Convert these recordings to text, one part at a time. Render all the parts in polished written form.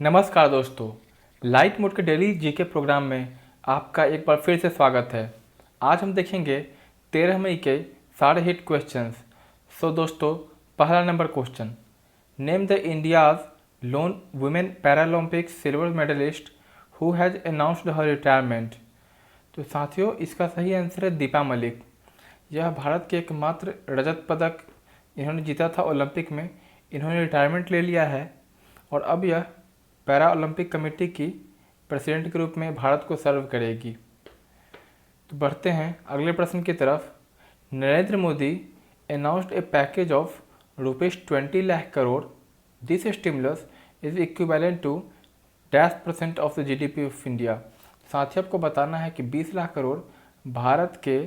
नमस्कार दोस्तों, light mode के डेली जीके प्रोग्राम में आपका एक बार फिर से स्वागत है। आज हम देखेंगे 13 मई के सारे हिट क्वेश्चंस। सो दोस्तों, पहला नंबर question, name the India's lone women paralympic silver medalist who has announced her retirement. तो साथियों, इसका सही आंसर है दीपा मलिक। यह भारत के एकमात्र रजत पदक इन्होंने जीता था ओलंपिक में। इन्होंने रिटायरमेंट ले लिया है और अब यह पैरा ओलंपिक कमेटी की प्रेसिडेंट के रूप में भारत को सर्व करेगी। तो बढ़ते हैं अगले प्रश्न की तरफ। Narendra Modi announced a package of ₹20 lakh crore. This stimulus is equivalent to %% of the GDP of India. साथ ही आपको बताना है कि 20 लाख करोड़ भारत के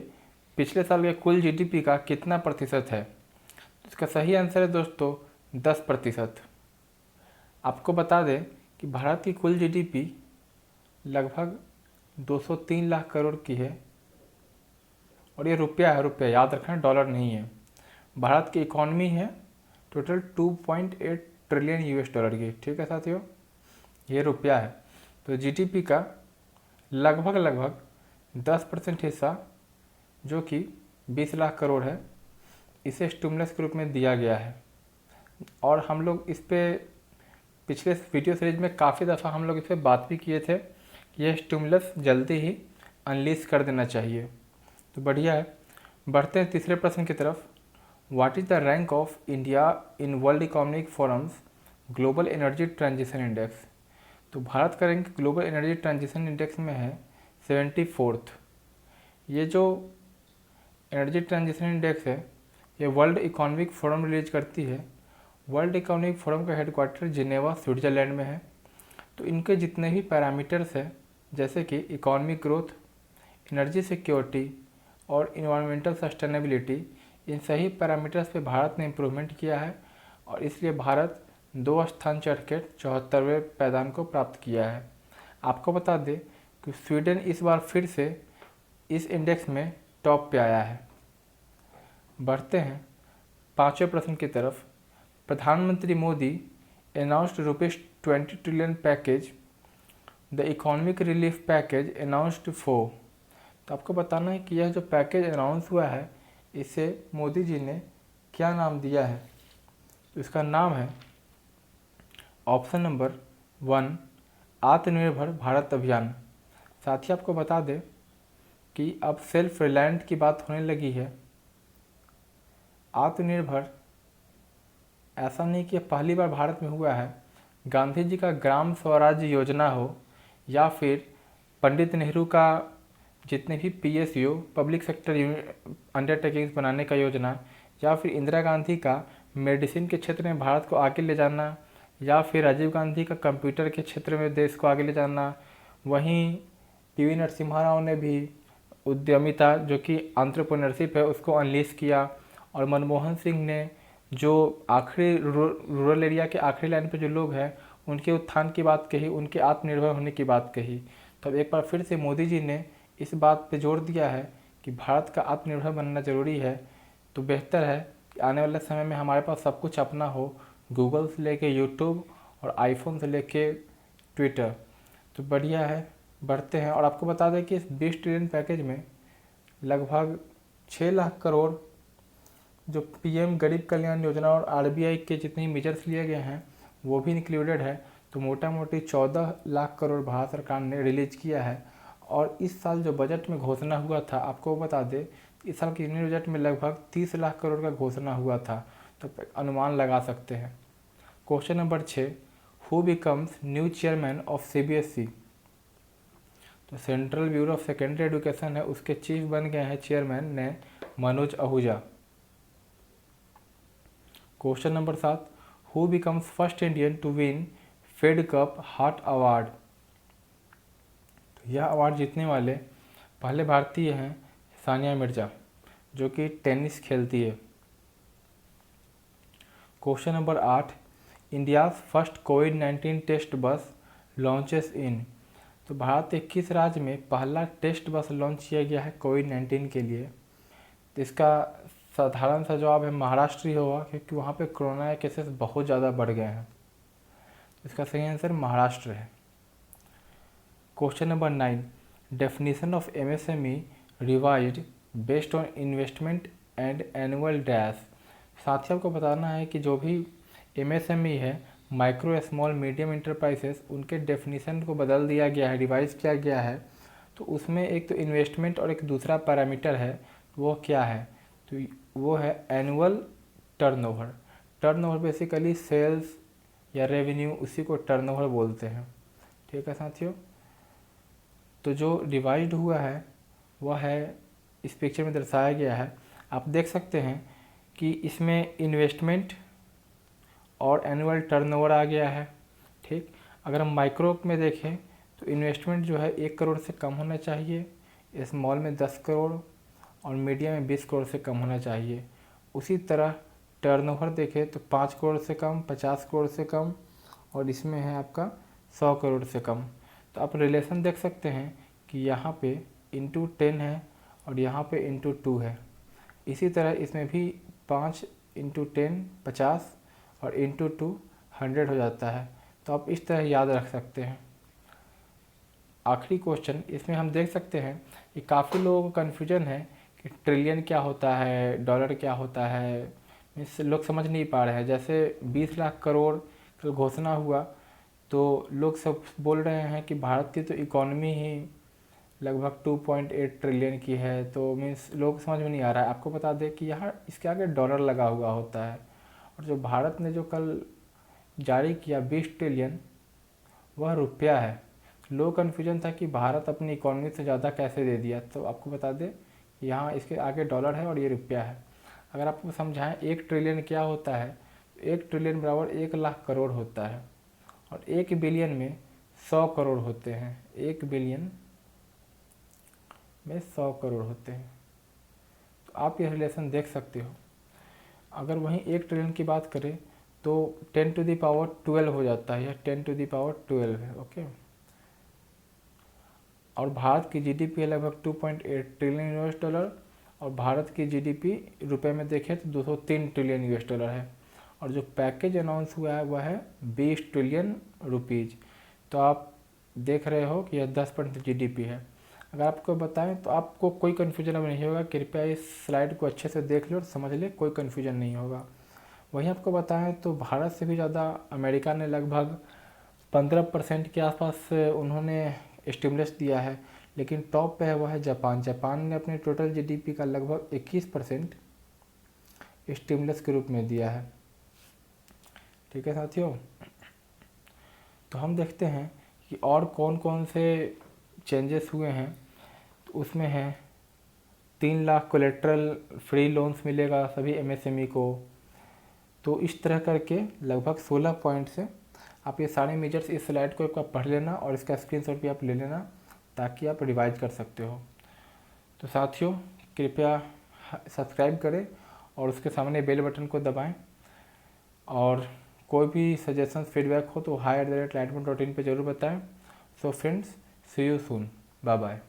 पिछले साल के कुल जीडीपी का कितना प्रतिशत है। तो इसका सही आंसर है दोस्तों 10%। आपको बता दें कि भारत की कुल जीडीपी लगभग 203 लाख करोड़ की है और ये रुपया है, रुपया याद रखना, डॉलर नहीं है। भारत की इकॉनमी है टोटल 2.8 ट्रिलियन यूएस डॉलर की। ठीक है साथियों, ये रुपया है। तो जीडीपी का लगभग 10% हिस्सा जो कि 20 लाख करोड़ है, इसे स्टिमुलस के रूप में दिया गया है। और हम लोग इस पे पिछले वीडियो सीरीज में काफ़ी दफ़ा हम लोग इस पर बात भी किए थे कि यह स्टिमुलस जल्दी ही अनलीज कर देना चाहिए। तो बढ़िया है। बढ़ते हैं तीसरे प्रश्न की तरफ। What is the rank of India in world economic forums global energy transition index. तो भारत का rank global energy transition index में है 74th। ये जो एनर्जी ट्रांजिशन इंडेक्स है ये वर्ल्ड इकोनॉमिक फोरम रिलीज करती है। वर्ल्ड इकोनॉमिक फोरम का हेडक्वार्टर जिनेवा स्विट्ज़रलैंड में है। तो इनके जितने भी पैरामीटर्स हैं जैसे कि इकोनॉमिक ग्रोथ, एनर्जी सिक्योरिटी और इन्वायरमेंटल सस्टेनेबिलिटी, इन सही पैरामीटर्स पे भारत ने इम्प्रूवमेंट किया है और इसलिए भारत 2 स्थान चढ़ के 74वें पायदान को प्राप्त किया है। आपको बता दें कि स्वीडन इस बार फिर से इस इंडेक्स में टॉप पे आया है। बढ़ते हैं पाँचवें प्रश्न की तरफ। प्रधानमंत्री Modi announced ₹20 trillion package, the economic relief package announced for. तो आपको बताना है कि यह जो पैकेज अनाउंस हुआ है इसे मोदी जी ने क्या नाम दिया है। तो इसका नाम है ऑप्शन नंबर 1 आत्मनिर्भर भारत अभियान। साथ ही आपको बता दें कि अब सेल्फ रिलायंट की बात होने लगी है। आत्मनिर्भर ऐसा नहीं कि पहली बार भारत में हुआ है। गांधी जी का ग्राम स्वराज योजना हो या फिर पंडित नेहरू का जितने भी पीएसयू पब्लिक सेक्टर अंडरटेकिंग्स बनाने का योजना, या फिर इंदिरा गांधी का मेडिसिन के क्षेत्र में भारत को आगे ले जाना, या फिर राजीव गांधी का कंप्यूटर के क्षेत्र में देश को आगे ले जाना, वहीं पीवी नरसिम्हा राव ने भी उद्यमिता जो कि एंटरप्रेन्योरशिप है उसको अनलीश किया, और मनमोहन सिंह ने जो आखिरी रूरल एरिया के आखिरी लाइन पे जो लोग हैं उनके उत्थान की बात कही, उनके आत्मनिर्भर होने की बात कही। तब एक बार फिर से मोदी जी ने इस बात पे जोर दिया है कि भारत का आत्मनिर्भर बनना ज़रूरी है। तो बेहतर है कि आने वाले समय में हमारे पास सब कुछ अपना हो, गूगल से लेके यूट्यूब और आईफोन से लेके ट्विटर। तो बढ़िया है। बढ़ते हैं और आपको बता दें कि इस 20 ट्रिलियन पैकेज में लगभग 6 लाख करोड़ जो पीएम गरीब कल्याण योजना और आरबीआई के जितने मेजर्स लिए गए हैं वो भी इंक्लूडेड है। तो मोटा मोटी 14 लाख करोड़ भारत सरकार ने रिलीज किया है। और इस साल जो बजट में घोषणा हुआ था, आपको बता दें इस साल के यूनियन बजट में लगभग 30 लाख करोड़ का घोषणा हुआ था। तो अनुमान लगा सकते हैं। Question number 6, who becomes new chairman of CBSE. तो central bureau of secondary education है, उसके चीफ बन गए हैं चेयरमैन ने Manoj Ahuja. Question number 7, who becomes first Indian to win fed cup heart award. तो यह अवार्ड जीतने वाले पहले भारतीय हैं सानिया मिर्जा जो कि टेनिस खेलती है। क्वेश्चन नंबर 8, इंडियाज़ फर्स्ट कोविड-19 टेस्ट बस लॉन्चेस इन। तो भारत के किस राज्य में पहला टेस्ट बस लॉन्च किया गया है कोविड-19 के लिए। तो इसका साधारण सा जवाब है महाराष्ट्र ही होगा, क्योंकि वहाँ पे कोरोना के केसेस बहुत ज़्यादा बढ़ गए हैं। इसका सही आंसर महाराष्ट्र है। Question number 9, definition of MSME revised based on investment and annual dash. साथ ही आपको बताना है कि जो भी एमएसएमई है, माइक्रो स्मॉल मीडियम इंटरप्राइजेस, उनके डेफिनेशन को बदल दिया गया है, रिवाइज किया गया है। तो उसमें एक तो इन्वेस्टमेंट और एक दूसरा पैरामीटर है, वो क्या है? तो वो है annual turnover. Turnover basically sales या रेवेन्यू, उसी को टर्नओवर बोलते हैं। ठीक है साथियों, तो जो रिवाइज्ड हुआ है वह है इस पिक्चर में दर्शाया गया है। आप देख सकते हैं कि इसमें इन्वेस्टमेंट और एनुअल टर्नओवर आ गया है। ठीक, अगर हम माइक्रो में देखें तो इन्वेस्टमेंट जो है 1 करोड़ से कम होना चाहिए, स्मॉल में 10 करोड़ और मीडियम में 20 करोड़ से कम होना चाहिए। उसी तरह टर्नओवर देखें तो 5 करोड़ से कम, 50 करोड़ से कम, और इसमें है आपका 100 करोड़ से कम। तो आप रिलेशन देख सकते हैं कि यहाँ पे इंटू 10 है और यहाँ पे इंटू 2 है। इसी तरह इसमें भी 5 इंटू 10 50 और इंटू 2 100 हो जाता है। तो आप इस तरह याद रख सकते हैं। आखिरी क्वेश्चन, इसमें हम देख सकते हैं कि काफ़ी लोगों को कन्फ्यूजन है कि ट्रिलियन क्या होता है, डॉलर क्या होता है, मीन्स लोग समझ नहीं पा रहे हैं। जैसे 20 लाख करोड़ कल घोषणा हुआ तो लोग सब बोल रहे हैं कि भारत की तो इकॉनमी ही लगभग 2.8 ट्रिलियन की है, तो मीन्स लोग समझ में नहीं आ रहा है। आपको बता दें कि यहाँ इसके आगे डॉलर लगा हुआ होता है, और जो भारत ने जो कल जारी किया 20 ट्रिलियन, वह रुपया है। लो कन्फ्यूजन था कि भारत अपनी इकॉनमी से ज़्यादा कैसे दे दिया, तो आपको बता दें यहाँ इसके आगे डॉलर है और ये रुपया है। अगर आपको समझाएं 1 ट्रिलियन क्या होता है, 1 ट्रिलियन बराबर 1 लाख करोड़ होता है, और 1 बिलियन में 100 करोड़ होते हैं। 1 बिलियन में 100 करोड़ होते हैं। तो आप ये रिलेशन देख सकते हो। अगर वहीं 1 ट्रिलियन की बात करें तो 10 टू दी पावर 12 हो जाता है, यह 10 टू दी पावर 12 है। ओके, और भारत की जीडीपी है लगभग 2.8 ट्रिलियन यूएस डॉलर, और भारत की जीडीपी रुपए में देखें तो 203 ट्रिलियन यूएस डॉलर है। और जो पैकेज अनाउंस हुआ है वह है 20 ट्रिलियन रुपीज़। तो आप देख रहे हो कि यह 10% जीडीपी है। अगर आपको बताएं तो आपको कोई कन्फ्यूजन अब नहीं होगा। कृपया इस स्लाइड को अच्छे से देख लो और समझ ले, कोई कन्फ्यूजन नहीं होगा। वहीं आपको बताएं तो भारत से भी ज़्यादा अमेरिका ने लगभग 15% के आसपास उन्होंने स्टिमुलस दिया है, लेकिन टॉप पे है वह है जापान। जापान ने अपने टोटल जीडीपी का लगभग 21% स्टिमुलस के रूप में दिया है। ठीक है साथियों, तो हम देखते हैं कि और कौन कौन से चेंजेस हुए हैं। तो उसमें है 3 लाख कोलेट्रल फ्री लोन्स मिलेगा सभी एमएसएमई को। तो इस तरह करके लगभग 16 पॉइंट से आप ये सारे मेजर्स इस स्लाइड को एक बार पढ़ लेना और इसका स्क्रीनशॉट भी आप ले लेना, ताकि आप रिवाइज कर सकते हो। तो साथियों, कृपया सब्सक्राइब करें और उसके सामने बेल बटन को दबाएं, और कोई भी सजेशन फीडबैक हो तो hi@lightmood.in पे ज़रूर बताएं। So friends, see you soon, bye bye.